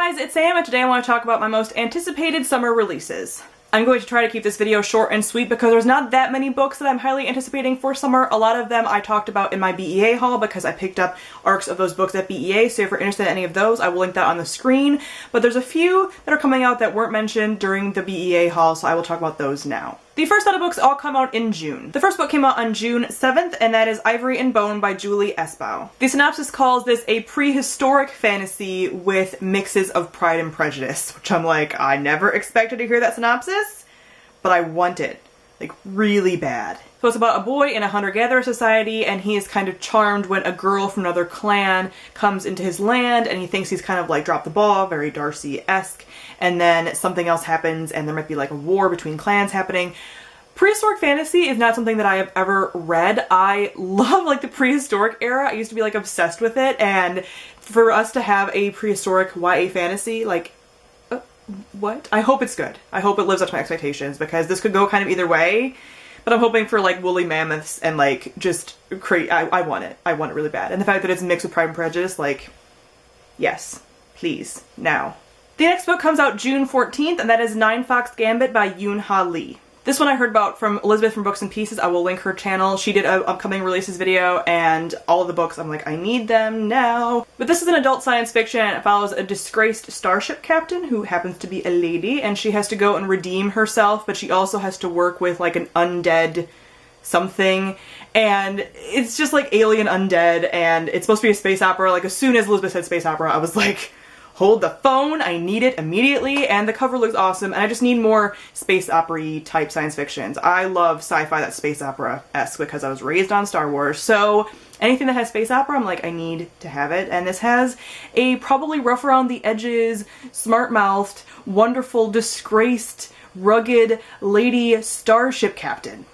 guys, it's Sam, and today I want to talk about my most anticipated summer releases. I'm going to try to keep this video short and sweet because there's not that many books that I'm highly anticipating for summer. A lot of them I talked about in my BEA haul because I picked up arcs of those books at BEA, so if you're interested in any of those, I will link that on the screen. But there's a few that are coming out that weren't mentioned during the BEA haul, so I will talk about those now. The first set of books all come out in June. The first book came out on June 7th, and that is Ivory and Bone by Julie Esbaugh. The synopsis calls this a prehistoric fantasy with mixes of Pride and Prejudice, which I'm like, I never expected to hear that synopsis, but I want it, like, really bad. So it's about a boy in a hunter-gatherer society, and he is kind of charmed when a girl from another clan comes into his land, and he thinks he's kind of like dropped the ball, very Darcy-esque, and then something else happens, and there might be like a war between clans happening. Prehistoric fantasy is not something that I have ever read. I love like the prehistoric era. I used to be like obsessed with it, and for us to have a prehistoric YA fantasy, like, what? I hope it's good. I hope it lives up to my expectations because this could go kind of either way. But I'm hoping for like woolly mammoths and like just crazy. I want it. I want it really bad. And the fact that it's mixed with Pride and Prejudice, like, yes, please, now. The next book comes out June 14th, and that is Nine Fox Gambit by Yoon Ha Lee. This one I heard about from Elizabeth from Books and Pieces. I will link her channel. She did an upcoming releases video, and all of the books, I'm like, I need them now. But this is an adult science fiction, and it follows a disgraced starship captain who happens to be a lady, and she has to go and redeem herself, but she also has to work with like an undead something, and it's just like alien undead, and it's supposed to be a space opera. Like, as soon as Elizabeth said space opera, I was like, hold the phone, I need it immediately, and the cover looks awesome, and I just need more space opera-y type science fictions. I love sci-fi that's space opera-esque because I was raised on Star Wars, so anything that has space opera, I'm like, I need to have it, and this has a probably rough around the edges, smart-mouthed, wonderful, disgraced, rugged lady starship captain.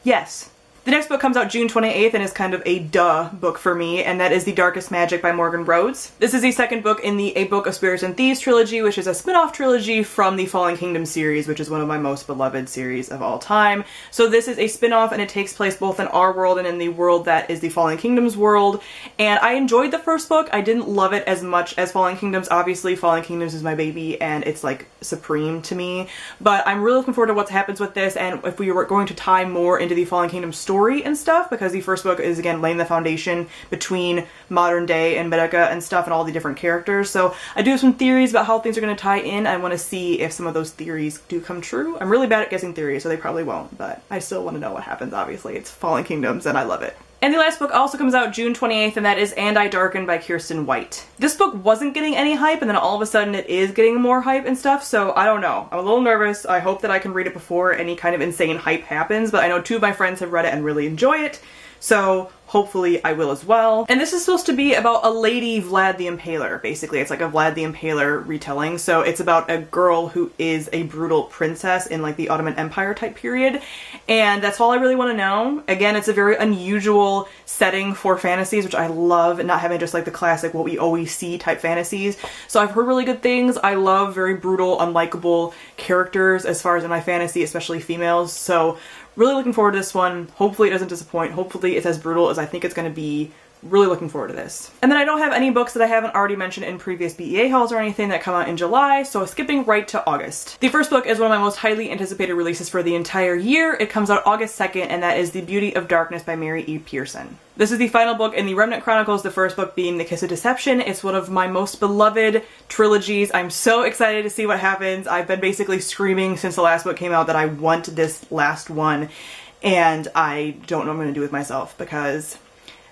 Yes. The next book comes out June 28th and is kind of a duh book for me, and that is The Darkest Magic by Morgan Rhodes. This is the second book in the A Book of Spirits and Thieves trilogy, which is a spin-off trilogy from the Fallen Kingdom series, which is one of my most beloved series of all time. So this is a spin-off, and it takes place both in our world and in the world that is the Fallen Kingdom's world. And I enjoyed the first book. I didn't love it as much as Fallen Kingdoms. Obviously, Fallen Kingdoms is my baby, and it's like supreme to me. But I'm really looking forward to what happens with this, and if we were going to tie more into the Fallen Kingdom story and stuff, because the first book is, again, laying the foundation between modern day and Medica and stuff and all the different characters. So I do have some theories about how things are going to tie in. I want to see if some of those theories do come true. I'm really bad at guessing theories, so they probably won't, but I still want to know what happens, obviously. It's Fallen Kingdoms, and I love it. And the last book also comes out June 28th, and that is And I Darken by Kirsten White. This book wasn't getting any hype, and then all of a sudden it is getting more hype and stuff, so I don't know. I'm a little nervous. I hope that I can read it before any kind of insane hype happens, but I know two of my friends have read it and really enjoy it, so hopefully I will as well. And this is supposed to be about a lady Vlad the Impaler, basically. It's like a Vlad the Impaler retelling. So it's about a girl who is a brutal princess in like the Ottoman Empire type period. And that's all I really want to know. Again, it's a very unusual setting for fantasies, which I love, not having just like the classic what we always see type fantasies. So I've heard really good things. I love very brutal, unlikable characters as far as in my fantasy, especially females. So really looking forward to this one. Hopefully it doesn't disappoint. Hopefully it's as brutal as I think it's going to be. Really looking forward to this. And then I don't have any books that I haven't already mentioned in previous BEA hauls or anything that come out in July, so skipping right to August. The first book is one of my most highly anticipated releases for the entire year. It comes out August 2nd, and that is The Beauty of Darkness by Mary E. Pearson. This is the final book in the Remnant Chronicles, the first book being The Kiss of Deception. It's one of my most beloved trilogies. I'm so excited to see what happens. I've been basically screaming since the last book came out that I want this last one, and I don't know what I'm going to do with myself because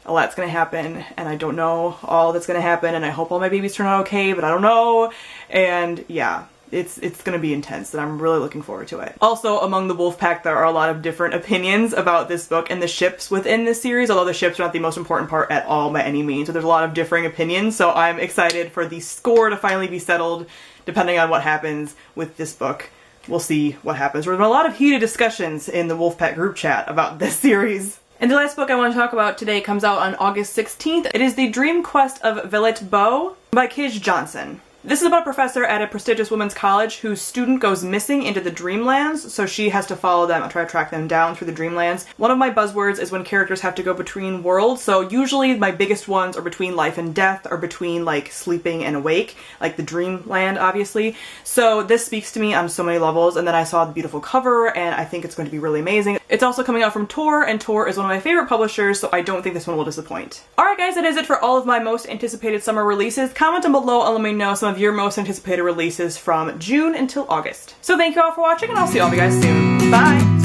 a lot's gonna happen, and I don't know all that's gonna happen, and I hope all my babies turn out okay, but I don't know, and yeah, it's gonna be intense, and I'm really looking forward to it. Also, among the Wolfpack, there are a lot of different opinions about this book and the ships within this series, although the ships are not the most important part at all by any means, so there's a lot of differing opinions, so I'm excited for the score to finally be settled, depending on what happens with this book. We'll see what happens. There's been a lot of heated discussions in the Wolfpack group chat about this series. And the last book I want to talk about today comes out on August 16th. It is The Dream Quest of Velit Bo by Kij Johnson. This is about a professor at a prestigious women's college whose student goes missing into the Dreamlands, so she has to follow them and try to track them down through the Dreamlands. One of my buzzwords is when characters have to go between worlds, so usually my biggest ones are between life and death, or between like sleeping and awake, like the Dreamland obviously. So this speaks to me on so many levels, and then I saw the beautiful cover and I think it's going to be really amazing. It's also coming out from Tor, and Tor is one of my favorite publishers, so I don't think this one will disappoint. Alright guys, that is it for all of my most anticipated summer releases. Comment down below and let me know some of your most anticipated releases from June until August. So thank you all for watching, and I'll see all of you guys soon. Bye!